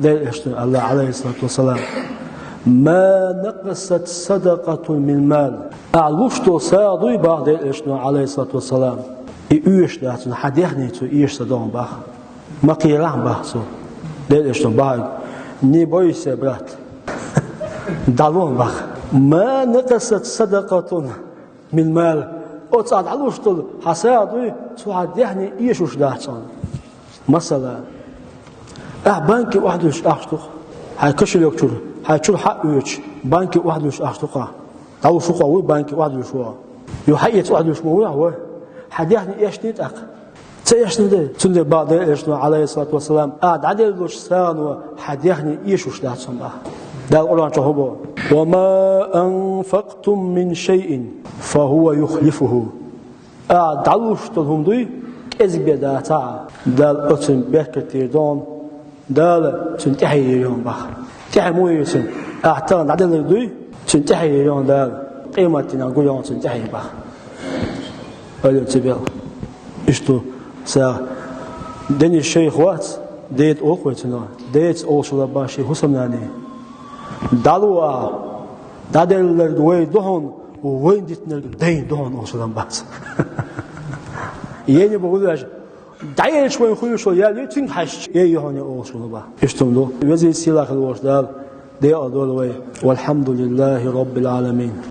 دل إشتو الله عليه الصلاة والسلام ما نقصت صدقة من مال أعلوشتو سادوي بعد دل إشتو عليه الصلاة والسلام إيش لاتون حديثني تو إيش صدام بخ ما قيران بخسو دل إشتو بعد نبوي سبرات دالون بخ ما نقصت صدقة من مال أتصعد علوشتو حسادوي تو حديثني إيش وش لاتون مثلا بانكي واحد وش أخطق هاي كشل يكتر هاي شو حق ويش بانكي واحد وش أخطقه أو شو قوي بانكي واحد وش هو يحيط واحد وش موضوع هو حديثني إيش نتأخ تيش ندي تندي بعد إيش عليه الصلاة والسلام عدل وش سان وحديثني إيش وش لا تصنع ده القرآن شهوبه وما أنفقتم من شيء فهو يخلفه عدلوش تلهم دوي كذب داتا دال أتم بكتير دون دال تنتهي يوم بخ تحي مو يسن أعتقد عدل دوي تنتهي يوم دال قيمتنا نقول يوم تنتهي بخ ألو تبيل إشتو سا دني الشيخ وات ديت أوقوتنا ديت أوصل باشي حسناني دالوا دادل دوي دهون وين ديتنا دين دهون أوصل باس يعني بقولش داير شوي خوي شو يا ليتين حش يهوني أوصل با إشتملو وزي سلاخ الوردال دي أدول وي والحمد لله رب العالمين.